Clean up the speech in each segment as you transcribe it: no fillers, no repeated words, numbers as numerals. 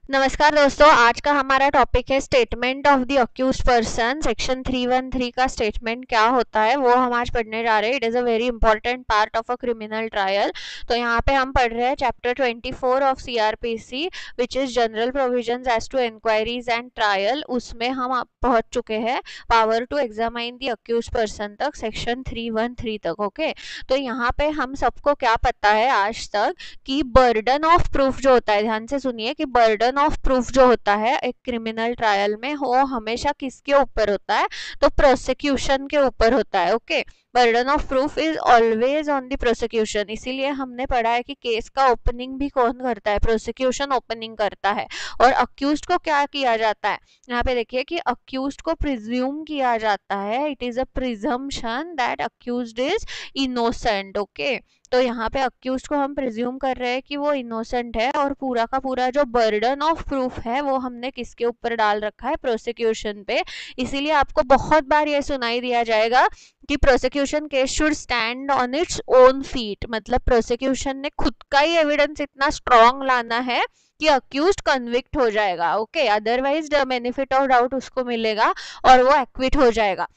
नमस्कार दोस्तों, आज का हमारा टॉपिक है statement of the accused person. Section 313 का स्टेटमेंट क्या होता है वो हम आज पढ़ने जा रहे हैं। It is a very important part of a criminal trial. तो यहाँ पे हम पढ़ रहे हैं chapter 24 of CrPC which is general provisions as to inquiries and trial. उसमें हम पहुँच चुके हैं power to examine the accused person तक, सेक्शन 313 तक। ओके, तो यहाँ पे हम सबको क्या पता है आज तक कि बर्डन ऑफ प्रूफ जो होता है, ध्यान से सुनिए कि बर्डन ऑफ प्रूफ जो होता है एक क्रिमिनल ट्रायल में वो हमेशा किसके ऊपर होता है, तो प्रोसिक्यूशन के ऊपर होता है। Okay, burden of proof is always on the prosecution. इसीलिए हमने पढ़ा है कि केस का ओपनिंग भी कौन करता है, प्रोसिक्यूशन ओपनिंग करता है। और अक्यूज्ड को क्या किया जाता है, यहाँ पे देखिए कि अक्यूज्ड को प्रिज्यूम किया जाता है। It is a presumption that accused is innocent. Okay, तो यहाँ पे अक्यूज्ड को हम प्रिज्यूम कर रहे हैं कि वो इनोसेंट है और पूरा का पूरा जो बर्डन ऑफ प्रूफ है वो हमने किसके ऊपर डाल रखा है, प्रोसिक्यूशन पे। इसीलिए आपको बहुत बार ये सुनाई दिया जाएगा कि prosecution case should stand on its own feet. मतलब प्रोसिक्यूशन ने खुद का ही एविडेंस इतना स्ट्रॉन्ग लाना है कि अक्यूज्ड कन्विक्ट हो जाएगा। Okay, otherwise benefit of doubt उसको मिलेगा और वो एक्विट हो जाएगा।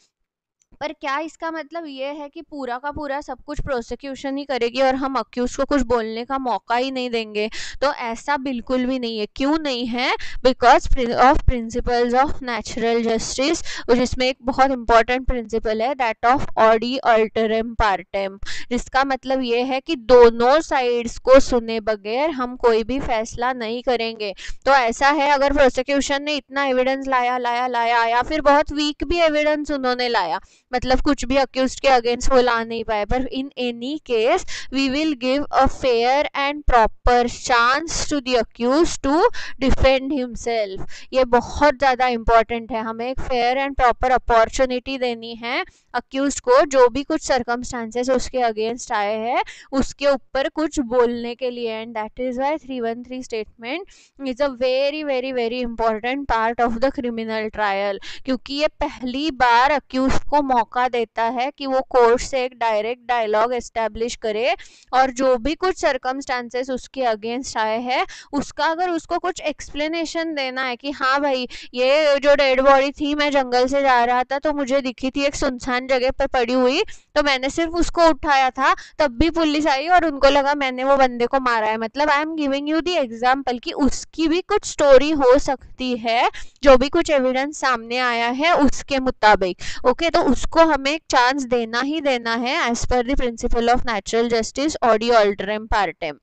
पर क्या इसका मतलब ये है कि पूरा का पूरा सब कुछ प्रोसिक्यूशन ही करेगी और हम अक्यूज को कुछ बोलने का मौका ही नहीं देंगे? तो ऐसा बिल्कुल भी नहीं है। क्यों नहीं है? Because of principles of natural justice, जिसमें एक बहुत इंपॉर्टेंट प्रिंसिपल है दैट ऑफ ऑडी अल्टरम पार्टेम, जिसका मतलब ये है कि दोनों साइड्स को सुने बगैर हम कोई भी फैसला नहीं करेंगे। तो ऐसा है, अगर प्रोसिक्यूशन ने इतना एविडेंस लाया लाया लाया या फिर बहुत वीक भी एविडेंस उन्होंने लाया, मतलब कुछ भी अक्यूज्ड के अगेंस्ट वो ला नहीं पाए, पर in any case we will give a fair and proper chance to the accused to defend himself. ये बहुत ज़्यादा इंपॉर्टेंट है, हमें एक फेयर एंड प्रॉपर अपॉर्चुनिटी देनी है अक्यूज्ड को, जो भी कुछ सर्कमस्टांसेस उसके अगेंस्ट आए हैं उसके ऊपर कुछ बोलने के लिए। And that is why 313 statement is a very very very important part of the criminal trial, क्योंकि ये पहली बार अक्यूज को मौका देता है कि वो कोर्ट से एक डायरेक्ट डायलॉग एस्टेब्लिश करे और जो भी कुछ सर्कमस्टांसेस उसके अगेंस्ट आए हैं उसका अगर उसको कुछ एक्सप्लेनेशन देना है कि हाँ भाई, ये जो डेड बॉडी थी, मैं जंगल से जा रहा था तो मुझे दिखी थी एक सुनसान जगह पर पड़ी हुई, तो मैंने सिर्फ उसको उठाया था, तब भी पुलिस आई और उनको लगा मैंने वो बंदे को मारा है। मतलब I am giving you the example कि उसकी भी कुछ स्टोरी हो सकती है जो भी कुछ एविडेंस सामने आया है उसके मुताबिक। ओके, तो उसको हमें एक चांस देना ही देना है as per the principle of natural justice audi alteram partem.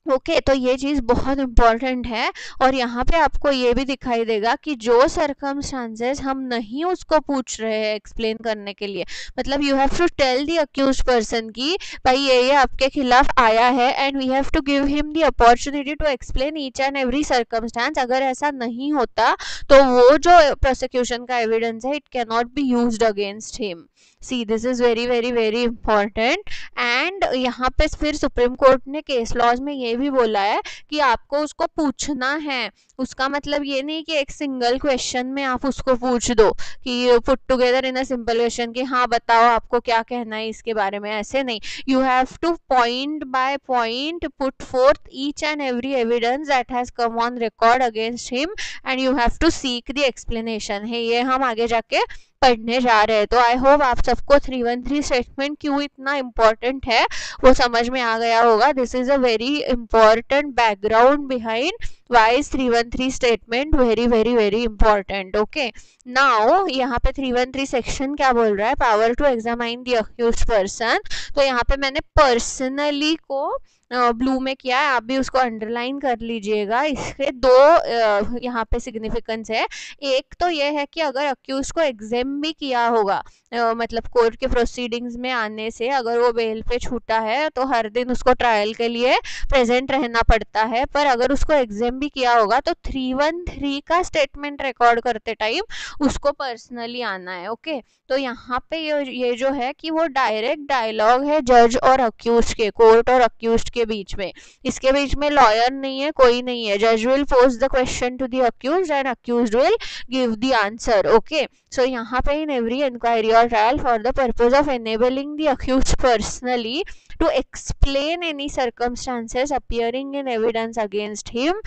Okay, तो ये चीज़ बहुत इंपॉर्टेंट है। और यहाँ पे आपको ये भी दिखाई देगा कि जो सर्कमस्टांसेस हम नहीं उसको पूछ रहे हैं एक्सप्लेन करने के लिए, मतलब you have to tell the accused person की भाई ये आपके खिलाफ आया है and we have to give him the opportunity to explain each and every circumstance. अगर ऐसा नहीं होता तो वो जो प्रोसिक्यूशन का एविडेंस है it can not be used against him. See, this is very very very important. And यहाँ पे फिर सुप्रीम कोर्ट ने केस लॉज में ये भी बोला है कि आपको उसको पूछना है। उसका मतलब ये नहीं कि एक सिंगल क्वेश्चन में आप उसको पूछ दो कि put together in a simple question कि हाँ बताओ आपको क्या कहना है इसके बारे में, ऐसे नहीं। You have to point by point put forth each and every evidence that has come on record against him and you have to seek the explanation. है ये हम आगे जाके पढ़ने जा रहे हैं। तो आई होप आप सबको 313 स्टेटमेंट क्यों इतना इम्पोर्टेंट है वो समझ में आ गया होगा। This is a very important background behind why is 313 statement very very very important. Okay, now यहाँ पे 313 सेक्शन क्या बोल रहा है, power to examine the accused person. तो यहाँ पे मैंने पर्सनली को ब्लू में किया है, आप भी उसको अंडरलाइन कर लीजिएगा। इसके दो यहाँ पे सिग्निफिकेंस है। एक तो ये है कि अगर अक्यूज को एग्जाम भी किया होगा, मतलब कोर्ट के प्रोसीडिंग्स में आने से अगर वो बेल पे छूटा है तो हर दिन उसको ट्रायल के लिए प्रेजेंट रहना पड़ता है, पर अगर उसको एग्जाम भी किया होगा तो 313 का स्टेटमेंट रिकॉर्ड करते टाइम उसको पर्सनली आना है। ओके, तो यहाँ पे ये जो है कि वो डायरेक्ट डायलॉग है जज और अक्यूज के, कोर्ट और अक्यूज के बीच में। इसके बीच में लॉयर नहीं है, कोई नहीं है। जज will pose the question to the accused and accused will give the answer. Okay, so यहाँ पे in every inquiry or trial for the purpose of enabling the accused personally to explain any circumstances appearing in evidence against him,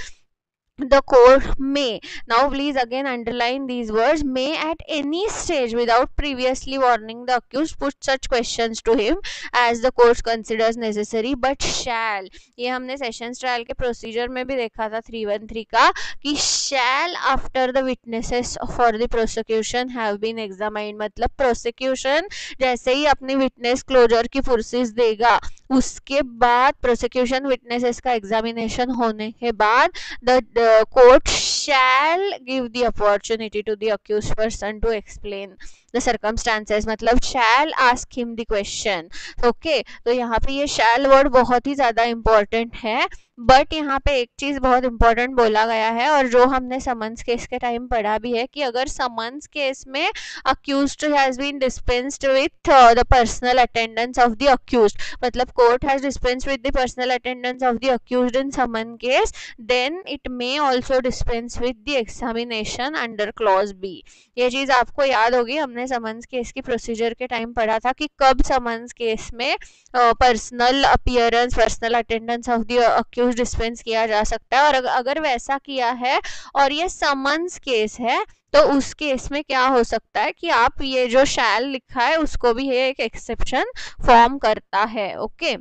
the court may, now please again underline these words, may at any stage without previously warning the accused put such questions to him as the court considers necessary, but shall, ये हमने sessions trial के procedure में भी देखा था 313 का, कि shall after the witnesses for the prosecution have been examined, मतलब प्रोसिक्यूशन जैसे ही अपनी विटनेस क्लोजर की पुरसिस देगा उसके बाद प्रोसिक्यूशन विटनेसेस का एग्जामिनेशन होने के बाद the court shall give the opportunity to the accused person to explain the circumstances, मतलब shall ask him the question. Okay तो यहाँ पे ये shall वर्ड बहुत ही ज़्यादा इम्पोर्टेंट है, बट यहाँ पे एक चीज़ बहुत इम्पोर्टेंट बोला गया है और जो हमने समन्स केस के टाइम पढ़ा भी है कि अगर समन्स केस में accused has been dispensed with the personal attendance of the accused, मतलब court has dispensed with the personal attendance of the accused in summon case, then it may also dispense with the examination under clause B. ये चीज़ आपको याद होगी, हमने summons case की procedure के time पढ़ा था कि कब समन्स केस में personal appearance personal attendance of the accused dispense किया जा सकता है, और अगर वैसा किया है और ये समन्स केस है तो उस केस में क्या हो सकता है कि आप ये जो शैल लिखा है उसको भी ये एक एक्सेप्शन फॉर्म करता है. Okay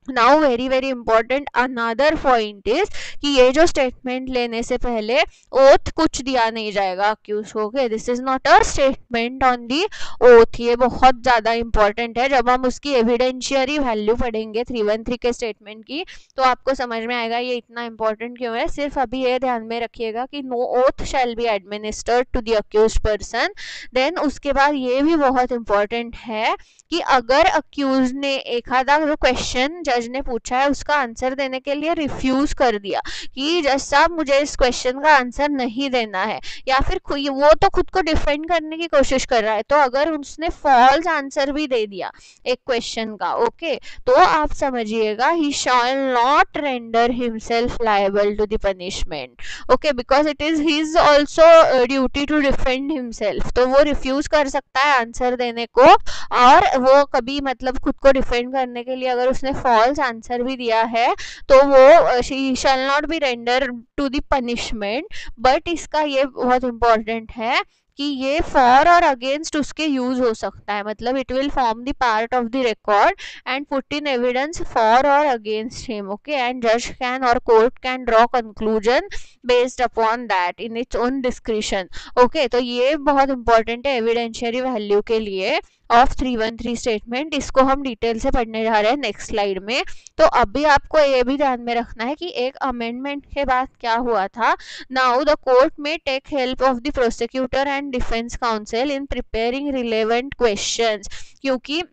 now very very important another point is कि ये जो स्टेटमेंट लेने से पहले ओथ कुछ दिया नहीं जाएगा अक्यूज को. Okay this is not a statement on the oath, ये बहुत ज़्यादा इंपॉर्टेंट है. जब हम उसकी एविडेंशियरी वैल्यू पढ़ेंगे 313 के स्टेटमेंट की तो आपको समझ में आएगा ये इतना इंपॉर्टेंट क्यों है. सिर्फ अभी ये ध्यान में रखिएगा कि no oath shall be administered to the accused person. Then उसके बाद ये भी बहुत इंपॉर्टेंट है कि अगर अक्यूज ने एक आधा जो क्वेश्चन जज ने पूछा है उसका आंसर देने के लिए रिफ्यूज कर दिया कि जज साहब मुझे इस क्वेश्चन का आंसर नहीं देना है, या फिर वो तो खुद को डिफेंड करने की कोशिश कर रहा है, तो अगर उसने फॉल्स आंसर भी दे दिया एक क्वेश्चन का, ओके तो आप समझिएगा ही shall not render himself liable to the punishment. Okay because it is his also duty to defend himself, तो वो रिफ्यूज कर सकता है आंसर देने को, और वो कभी मतलब खुद को डिफेंड करने के लिए अगर उसने फॉल्स आंसर भी दिया है तो वो she shall not be render to the punishment. But इसका ये बहुत इंपॉर्टेंट है कि ये फॉर और अगेंस्ट उसके यूज हो सकता है, मतलब it will form the part of the record and put in evidence for और अगेंस्ट हिम. ओके एंड जज कैन और court can draw conclusion based upon that in its own discretion. Okay तो ये बहुत इंपॉर्टेंट है evidentiary value के लिए of 313 statement. इसको हम डिटेल से पढ़ने जा रहे हैं नेक्स्ट स्लाइड में. तो अभी आपको ये भी ध्यान में रखना है कि एक अमेंडमेंट के बाद क्या हुआ था. Now the court may take help of the prosecutor and defence counsel in preparing relevant questions, क्योंकि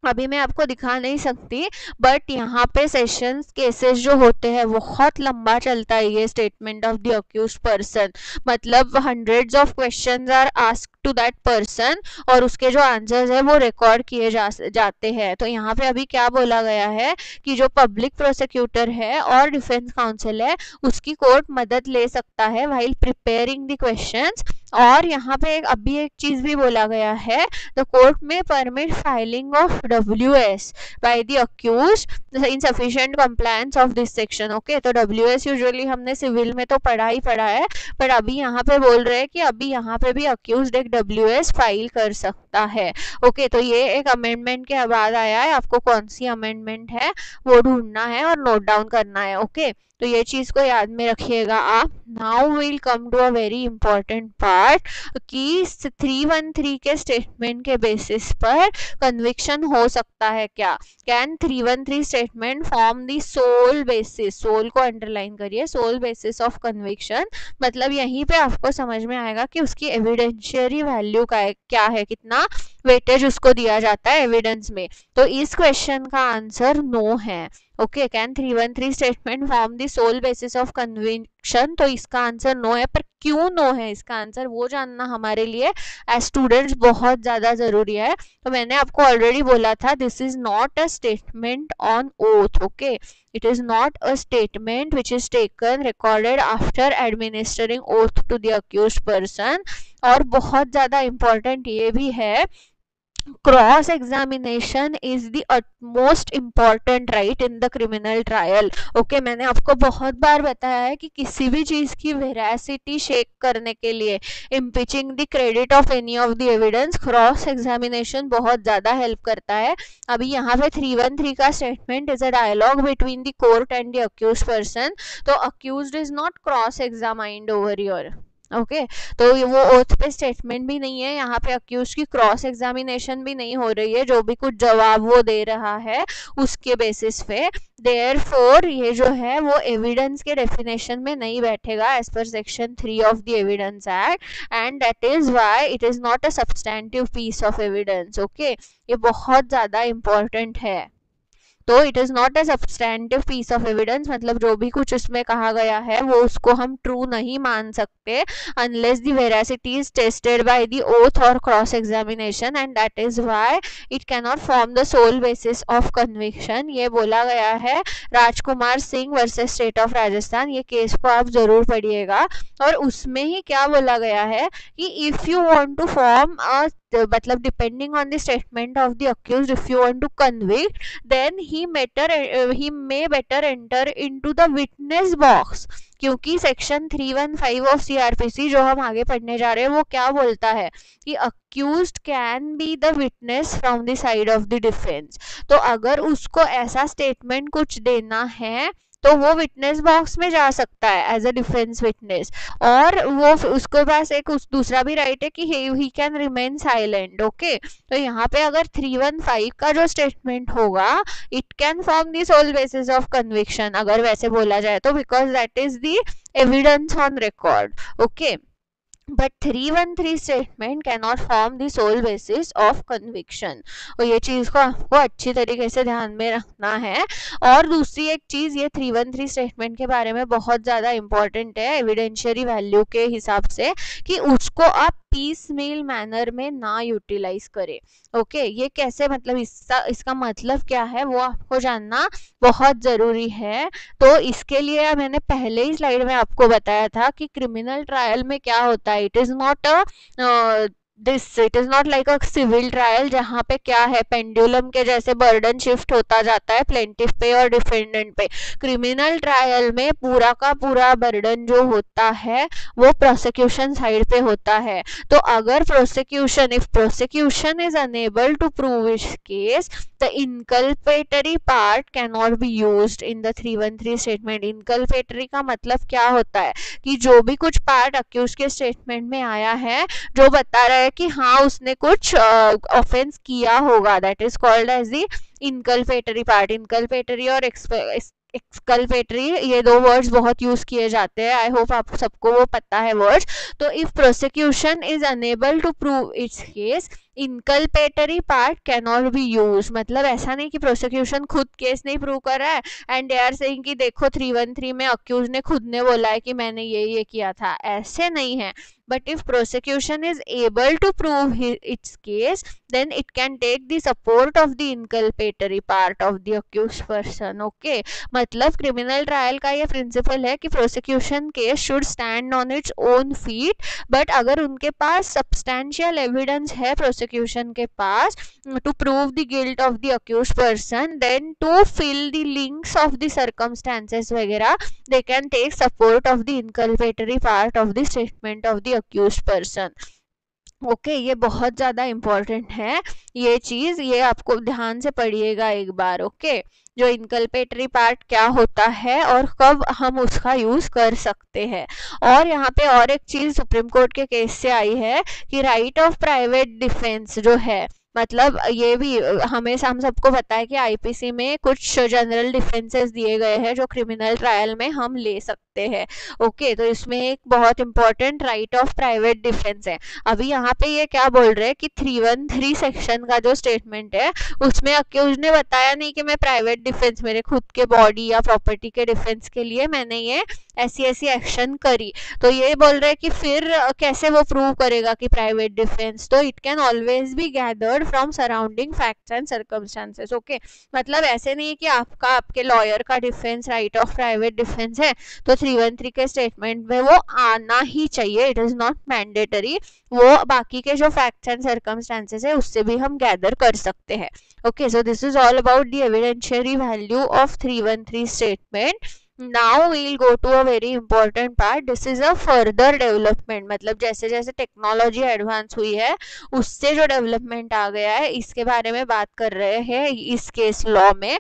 अभी मैं आपको दिखा नहीं सकती बट यहाँ पे सेशंस केसेस जो होते हैं बहुत लंबा चलता है ये statement of the accused person, मतलब hundreds of questions are asked to that person और उसके जो आंसर्स है वो रिकॉर्ड किए जाते हैं. तो यहाँ पे अभी क्या बोला गया है कि जो पब्लिक प्रोसिक्यूटर है और डिफेंस काउंसिल है उसकी कोर्ट मदद ले सकता है वाइल प्रिपेयरिंग द क्वेश्चंस. और यहाँ पे अभी एक चीज भी बोला गया है, द कोर्ट में permit filing of WS by the accused in sufficient compliance of this section. Okay तो WS यूजुअली हमने सिविल में तो पढ़ा ही पढ़ा है, पर अभी यहाँ पे बोल रहे हैं कि अभी यहाँ पे भी अक्यूज्ड एक WS फाइल कर सकता है. ओके तो ये एक अमेंडमेंट के बाद आया है, आपको कौन सी अमेंडमेंट है वो ढूंढना है और नोट डाउन करना है. ओके तो ये चीज को याद में रखिएगा आप. Now will come to a very important part कि 313 के स्टेटमेंट के बेसिस पर कन्विक्शन हो सकता है क्या. Can 313 statement form the sole basis, sole को अंडरलाइन करिए, सोल बेसिस ऑफ कन्विक्शन, मतलब यहीं पे आपको समझ में आएगा कि उसकी एविडेंशियरी वैल्यू का है, क्या है, कितना वेटेज उसको दिया जाता है एविडेंस में. तो इस क्वेश्चन का आंसर नो है. Okay can 313 statement form the sole basis of conviction, तो इसका आंसर नो है. पर क्यों नो है इसका आंसर वो जानना हमारे लिए एज स्टूडेंट्स बहुत ज़्यादा ज़रूरी है. तो मैंने आपको ऑलरेडी बोला था this is not a statement on oath. Okay it is not a statement which is taken recorded after administering oath to the accused person. और बहुत ज़्यादा इंपॉर्टेंट ये भी है cross examination is the most important right in the criminal trial. Okay, मैंने आपको बहुत बार बताया है कि किसी भी चीज की वेरासिटी शेक करने के लिए, impeaching the credit of any of the evidence, cross examination बहुत ज्यादा हेल्प करता है। अभी यहाँ पे 313 का statement is a dialogue between the court and the accused person, तो accused is not cross examined over your. Okay, तो वो ओथ पे स्टेटमेंट भी नहीं है, यहाँ पे अक्यूज की क्रॉस एग्जामिनेशन भी नहीं हो रही है, जो भी कुछ जवाब वो दे रहा है उसके बेसिस पे। देयरफॉर ये जो है वो एविडेंस के डेफिनेशन में नहीं बैठेगा as per section 3 of the evidence act, and that is why it is not a substantive piece of evidence. Okay, ये बहुत ज़्यादा इम्पॉर्टेंट है। तो it is not a substantive piece of evidence, मतलब जो भी कुछ उसमें कहा गया है वो उसको हम ट्रू नहीं मान सकते unless the veracity is tested by the oath और cross examination, and that is why it can not form the sole basis of conviction. ये बोला गया है Rajkumar Singh versus state of Rajasthan, ये केस को आप जरूर पढ़िएगा। और उसमें ही क्या बोला गया है कि if you want to form a, मतलब depending on the statement of the accused, if you want to convict, then he may better enter into the witness box, क्योंकि सेक्शन 315 ऑफ सीआरपीसी जो हम आगे पढ़ने जा रहे हैं वो क्या बोलता है कि accused can be the witness from the side of the defence. तो अगर उसको ऐसा स्टेटमेंट कुछ देना है तो वो विटनेस बॉक्स में जा सकता है एज अ डिफेंस विटनेस, और वो उसके पास एक दूसरा भी राइट है कि he can remain silent. Okay, तो यहाँ पे अगर 315 का जो स्टेटमेंट होगा it can form the sole basis of conviction, अगर वैसे बोला जाए तो, because that is the evidence on record. Okay, but 313 statement can not form the sole basis of conviction, और ये चीज़ को आपको अच्छी तरीके से ध्यान में रखना है। और दूसरी एक चीज़, ये 313 स्टेटमेंट के बारे में बहुत ज़्यादा इंपॉर्टेंट है एविडेंशियरी वैल्यू के हिसाब से, कि उसको आप पीस मेल मैनर में ना यूटिलाइज करें। ओके, ये कैसे, मतलब इसका मतलब क्या है वो आपको जानना बहुत ज़रूरी है। तो इसके लिए मैंने पहले ही स्लाइड में आपको बताया था कि क्रिमिनल ट्रायल में क्या होता है, it is not it is not like a civil trial जहाँ पे क्या है, पेंडुलम के जैसे बर्डन शिफ्ट होता जाता है प्लेंटिफ पे और डिफेंडेंट पे। क्रिमिनल ट्रायल में पूरा का पूरा बर्डन जो होता है वो प्रोसिक्यूशन साइड पे होता है। तो अगर if prosecution is unable to prove इस case, the inculpatory part can not be used in the 313 statement. Inculpatory का मतलब क्या होता है कि जो भी कुछ पार्ट अक्यूज के स्टेटमेंट में आया है जो बता रहा है कि हाँ उसने कुछ ऑफेंस किया होगा, that is called as the inculpatory part. Inculpatory और एक्सकल्पेटरी ये दो वर्ड्स बहुत यूज किए जाते हैं, आई होप आप सबको वो पता है वर्ड्स। तो if prosecution is unable to prove its case, inculpatory part can not be use. मतलब ऐसा नहीं कि प्रोसिक्यूशन खुद केस नहीं प्रूव कर रहा है एंड दे आर सेइंग कि देखो 313 में अक्यूज ने खुद ने बोला है कि मैंने ये किया था, ऐसे नहीं है। But if prosecution is able to prove its case, then it can take the support of the inculpatory part of the accused person. Okay, मतलब क्रिमिनल ट्रायल का ये प्रिंसिपल है कि prosecution case should stand on its own feet, but अगर उनके पास substantial evidence है prosecution के पास to prove the guilt of the accused person, then to fill the links of the circumstances वगैरह, they can take support of the inculpatory part of the statement of the accused person. Okay, ये बहुत ज़्यादा important है ये चीज़, ये आपको ध्यान से पढ़िएगा एक बार। ओके, जो इनकल्पेटरी पार्ट क्या होता है और कब हम उसका यूज़ कर सकते हैं। और यहाँ पे और एक चीज़ सुप्रीम कोर्ट के केस से आई है कि राइट ऑफ प्राइवेट डिफेंस जो है, मतलब ये भी हमेशा हम सबको पता है कि आईपीसी में कुछ जनरल डिफेंसेस दिए गए हैं जो क्रिमिनल ट्रायल में हम ले सकते हैं। ओके, तो इसमें एक बहुत important right of private defence है। अभी यहाँ पे ये क्या बोल रहे हैं कि 313 सेक्शन का जो स्टेटमेंट है उसमें अक्यूज ने बताया नहीं कि मैं प्राइवेट डिफेंस, मेरे खुद के बॉडी या प्रॉपर्टी के डिफेंस के लिए मैंने ये ऐसी एक्शन करी। तो ये बोल रहे हैं कि फिर कैसे वो प्रूव करेगा कि प्राइवेट डिफेंस, तो it can always be gathered from surrounding facts and circumstances. Okay, मतलब ऐसे नहीं है कि आपका आपके लॉयर का defence, right of private defence है तो 313 के स्टेटमेंट में वो आना ही चाहिए, इट इज नॉट मैंडेटरी। वो बाकी के जो फैक्ट्स एंड सर्कमस्टांसेस है उससे भी हम गैदर कर सकते हैं। Okay, so this is all about the evidentiary value of 313 statement. Now we'll go to a very important part. This is a further development, मतलब जैसे जैसे टेक्नोलॉजी एडवांस हुई है उससे जो डेवलपमेंट आ गया है इसके बारे में बात कर रहे हैं इस केस लॉ में,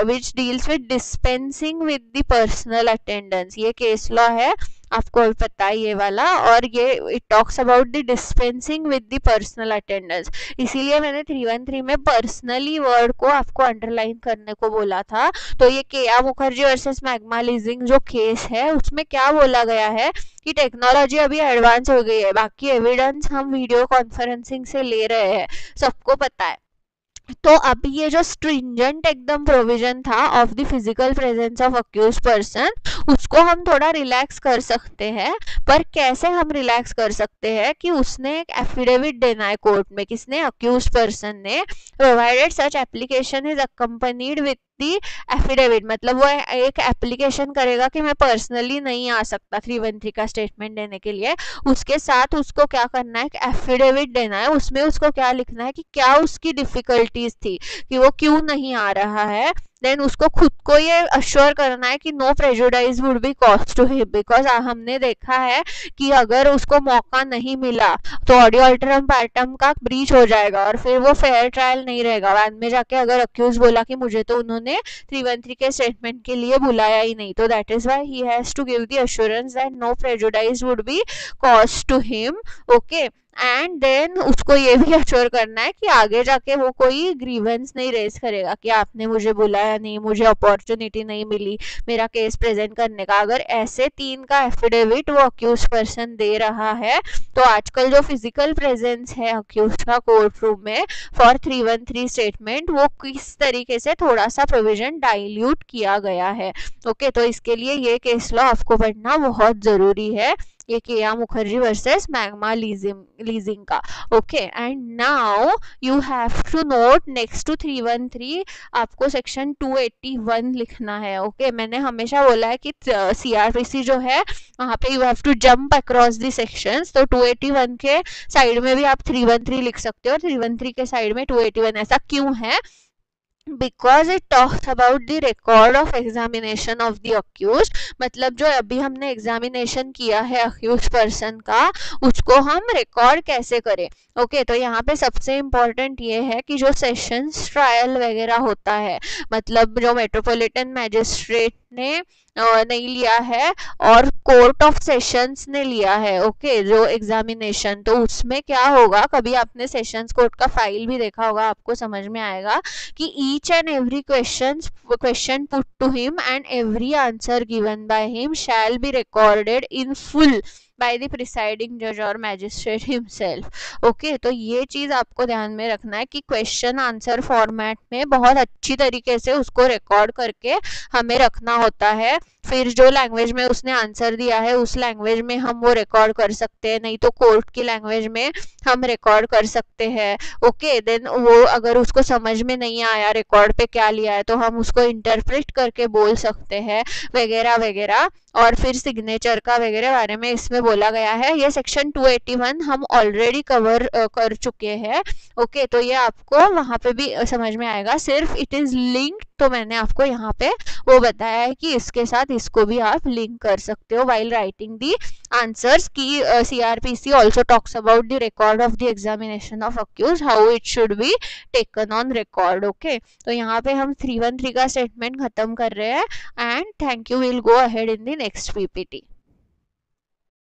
which deals with dispensing with the personal attendance। ये केस लॉ है, आपको भी पता है ये वाला, और ये it talks about the dispensing with the personal attendance. इसीलिए मैंने 313 में पर्सनली वर्ड को आपको अंडरलाइन करने को बोला था। तो ये केया मुखर्जी वर्सेस मैग्मा लीजिंग जो केस है उसमें क्या बोला गया है कि टेक्नोलॉजी अभी एडवांस हो गई है, बाकी एविडेंस हम वीडियो कॉन्फ्रेंसिंग से ले रहे हैं, सबको पता है। तो अब ये जो स्ट्रिंजेंट एकदम प्रोविजन था of the physical presence of accused person उसको हम थोड़ा रिलैक्स कर सकते हैं। पर कैसे हम रिलैक्स कर सकते हैं कि उसने एक एफिडेविट देना है कोर्ट में, किसने, अक्यूज पर्सन ने, provided such application is accompanied with the affidavit. मतलब वो एक एप्लीकेशन करेगा कि मैं पर्सनली नहीं आ सकता 313 का स्टेटमेंट देने के लिए, उसके साथ उसको क्या करना है, एक एफिडेविट देना है। उसमें उसको क्या लिखना है कि क्या उसकी डिफिकल्टीज थी, कि वो क्यों नहीं आ रहा है। देन उसको खुद को ये अश्योर करना है कि no prejudice would be cost to him, because हमने देखा है कि अगर उसको मौका नहीं मिला तो ऑडियो अल्टरम पार्टम का ब्रीच हो जाएगा और फिर वो फेयर ट्रायल नहीं रहेगा। बाद में जाके अगर अक्यूज बोला कि मुझे तो उन्होंने 313 के स्टेटमेंट के लिए बुलाया ही नहीं, तो that is why he has to give the assurance that no prejudice would be cost to him. Okay, and then उसको ये भी अश्योर करना है कि आगे जाके वो कोई ग्रीवेंस नहीं रेज करेगा कि आपने मुझे बुलाया नहीं, मुझे अपॉर्चुनिटी नहीं मिली मेरा केस प्रेजेंट करने का। अगर ऐसे 3 का एफिडेविट वो अक्यूज पर्सन दे रहा है तो आजकल जो फिजिकल प्रेजेंस है अक्यूज का कोर्ट रूम में फॉर 313 स्टेटमेंट वो किस तरीके से थोड़ा सा प्रोविजन डाइल्यूट किया गया है। ओके, तो इसके लिए ये केस लॉ आपको पढ़ना बहुत जरूरी है, ये केया मुखर्जी वर्सेस मैग्मा लीजिंग का। Okay, and now you have to note next to 313 आपको सेक्शन 281 लिखना है। ओके, मैंने हमेशा बोला है कि सीआरपीसी जो है वहाँ पे you have to jump across the sections, तो 281 के साइड में भी आप 313 लिख सकते हो और 313 के साइड में 281। ऐसा क्यों है? Because it talks about the record of examination of the accused. मतलब जो अभी हमने एग्जामिनेशन किया है अक्यूज पर्सन का उसको हम रिकॉर्ड कैसे करें। ओके, तो यहाँ पे सबसे इम्पोर्टेंट ये है कि जो सेशंस ट्रायल वगैरह होता है, मतलब जो मेट्रोपॉलिटन मैजिस्ट्रेट ने नहीं लिया है और कोर्ट ऑफ सेशंस ने लिया है, ओके, जो एग्जामिनेशन, तो उसमें क्या होगा, कभी आपने सेशंस कोर्ट का फाइल भी देखा होगा, आपको समझ में आएगा कि each and every question put to him and every answer given by him shall be recorded in full by the presiding जज और मैजिस्ट्रेट हिमसेल्फ। ओके, तो ये चीज आपको ध्यान में रखना है कि क्वेश्चन आंसर फॉर्मेट में बहुत अच्छी तरीके से उसको रिकॉर्ड करके हमें रखना होता है। फिर जो लैंग्वेज में उसने आंसर दिया है उस लैंग्वेज में हम वो रिकॉर्ड कर सकते हैं, नहीं तो कोर्ट की लैंग्वेज में हम रिकॉर्ड कर सकते हैं। ओके, देन वो अगर उसको समझ में नहीं आया रिकॉर्ड पे क्या लिया है तो हम उसको इंटरप्रेट करके बोल सकते हैं वगैरह वगैरह। और फिर सिग्नेचर का वगैरह बारे में इसमें बोला गया है। ये सेक्शन 281 हम ऑलरेडी कवर कर चुके हैं। ओके, तो ये आपको वहाँ पे भी समझ में आएगा, सिर्फ इट इज लिंक्ड, तो मैंने आपको यहाँ पे वो बताया है कि इसके साथ इसको भी आप लिंक कर सकते हो वाइल राइटिंग दी आंसर्स की। CrPC also talks about the record of the examination of accused, how it should be taken on record. Okay, तो यहाँ पे हम 313 का स्टेटमेंट खत्म कर रहे हैं and thank you, will go ahead in the next PPT.